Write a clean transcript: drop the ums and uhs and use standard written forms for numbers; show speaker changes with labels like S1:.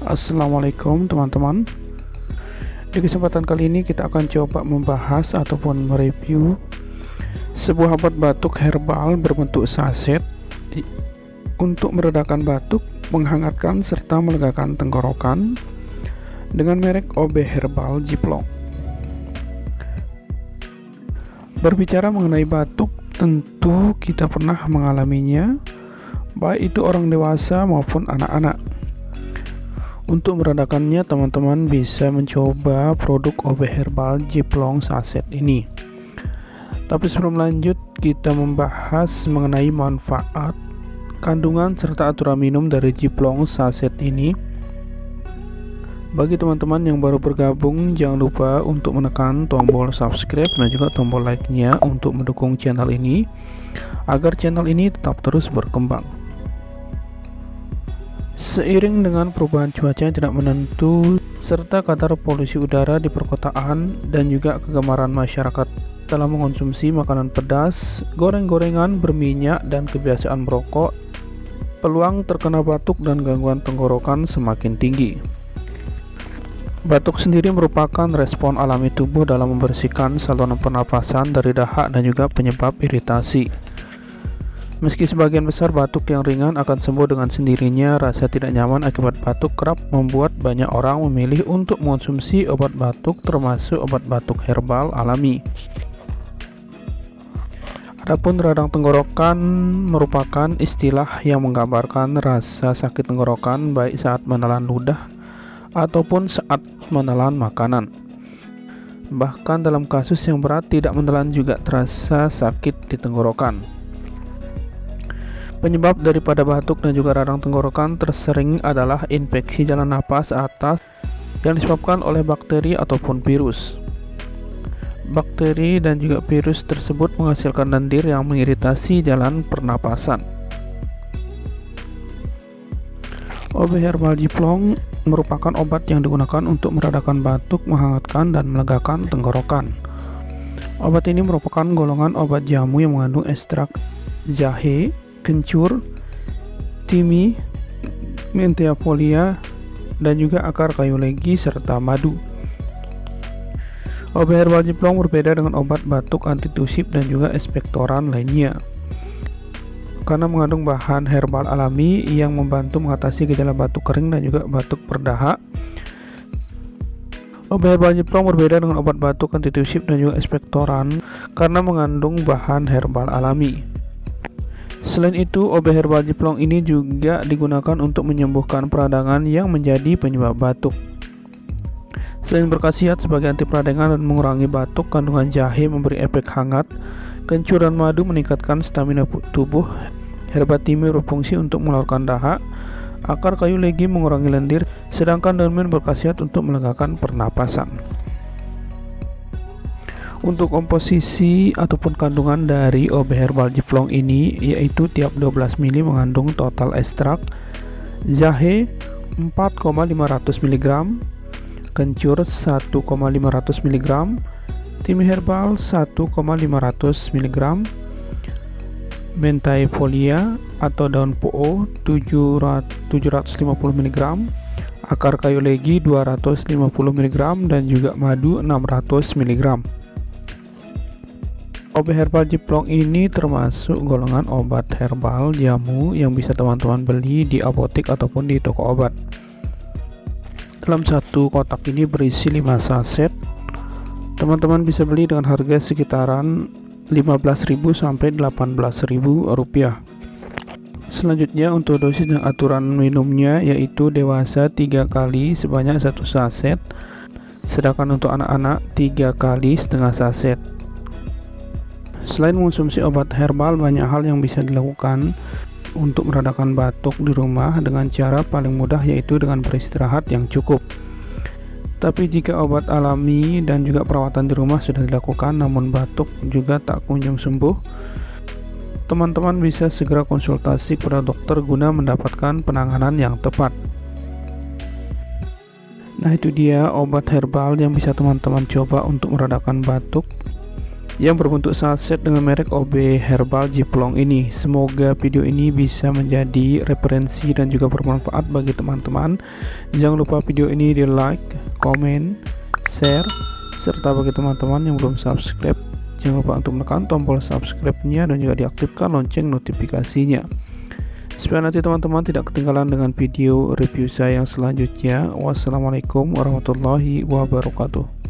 S1: Assalamualaikum teman-teman. Di kesempatan kali ini kita akan coba membahas ataupun mereview sebuah obat batuk herbal berbentuk saset untuk meredakan batuk, menghangatkan serta melegakan tenggorokan dengan merek OB Herbal Jiplong. Berbicara mengenai batuk, tentu kita pernah mengalaminya, baik itu orang dewasa maupun anak-anak. Untuk meredakannya, teman-teman bisa mencoba produk OB Herbal Jiplong Saset ini. Tapi sebelum lanjut, kita membahas mengenai manfaat, kandungan, serta aturan minum dari Jiplong Saset ini. Bagi teman-teman yang baru bergabung, jangan lupa untuk menekan tombol subscribe dan juga tombol like-nya untuk mendukung channel ini, agar channel ini tetap terus berkembang. Seiring dengan perubahan cuaca yang tidak menentu serta kadar polusi udara di perkotaan dan juga kegemaran masyarakat dalam mengonsumsi makanan pedas, goreng-gorengan, berminyak, dan kebiasaan merokok, peluang terkena batuk dan gangguan tenggorokan semakin tinggi. Batuk sendiri merupakan respon alami tubuh dalam membersihkan saluran pernapasan dari dahak dan juga penyebab iritasi. Meski sebagian besar batuk yang ringan akan sembuh dengan sendirinya, rasa tidak nyaman akibat batuk kerap membuat banyak orang memilih untuk mengonsumsi obat batuk, termasuk obat batuk herbal alami. Adapun radang tenggorokan merupakan istilah yang menggambarkan rasa sakit tenggorokan baik saat menelan ludah ataupun saat menelan makanan. Bahkan dalam kasus yang berat, tidak menelan juga terasa sakit di tenggorokan. Penyebab daripada batuk dan juga radang tenggorokan tersering adalah infeksi jalan napas atas yang disebabkan oleh bakteri ataupun virus. Bakteri dan juga virus tersebut menghasilkan lendir yang mengiritasi jalan pernapasan. OB Herbal Jiplong merupakan obat yang digunakan untuk meredakan batuk, menghangatkan, dan melegakan tenggorokan. Obat ini merupakan golongan obat jamu yang mengandung ekstrak jahe, kencur, timi, mentega folia, dan juga akar kayu legi serta madu. OB Herbal Jiplong berbeda dengan obat batuk antitusif dan juga ekspektoran lainnya karena mengandung bahan herbal alami yang membantu mengatasi gejala batuk kering dan juga batuk berdahak. OB Herbal Jiplong berbeda dengan obat batuk antitusif dan juga ekspektoran karena mengandung bahan herbal alami. Selain itu, OB Herbal Jiplong ini juga digunakan untuk menyembuhkan peradangan yang menjadi penyebab batuk. Selain berkhasiat sebagai anti peradangan dan mengurangi batuk, kandungan jahe memberi efek hangat, kencur dan madu meningkatkan stamina tubuh, herba timi berfungsi untuk mengeluarkan dahak, akar kayu legi mengurangi lendir, sedangkan daun mint berkhasiat untuk melegakan pernapasan. Untuk komposisi ataupun kandungan dari OB Herbal Jiplong ini, yaitu tiap 12 ml mengandung total ekstrak jahe 4,500 mg, kencur 1,500 mg, timi herbal 1,500 mg, mentai folia atau daun po 750 mg, akar kayu legi 250 mg, dan juga madu 600 mg. OB Herbal Jiplong ini termasuk golongan obat herbal jamu yang bisa teman-teman beli di apotek ataupun di toko obat. Dalam satu kotak ini berisi 5 saset. Teman-teman bisa beli dengan harga sekitaran 15.000 sampai 18.000 rupiah. Selanjutnya untuk dosis dan aturan minumnya, yaitu dewasa 3 kali sebanyak 1 saset, sedangkan untuk anak-anak 3 kali setengah saset. Selain mengonsumsi obat herbal, banyak hal yang bisa dilakukan untuk meredakan batuk di rumah dengan cara paling mudah, yaitu dengan beristirahat yang cukup. Tapi jika obat alami dan juga perawatan di rumah sudah dilakukan namun batuk juga tak kunjung sembuh, teman-teman bisa segera konsultasi kepada dokter guna mendapatkan penanganan yang tepat. Nah, itu dia obat herbal yang bisa teman-teman coba untuk meredakan batuk, yang berbentuk saset dengan merek OB Herbal Jiplong ini. Semoga video ini bisa menjadi referensi dan juga bermanfaat bagi teman-teman. Jangan lupa video ini di like, komen, share, serta bagi teman-teman yang belum subscribe, jangan lupa untuk menekan tombol subscribe-nya dan juga diaktifkan lonceng notifikasinya, supaya nanti teman-teman tidak ketinggalan dengan video review saya yang selanjutnya. Wassalamualaikum warahmatullahi wabarakatuh.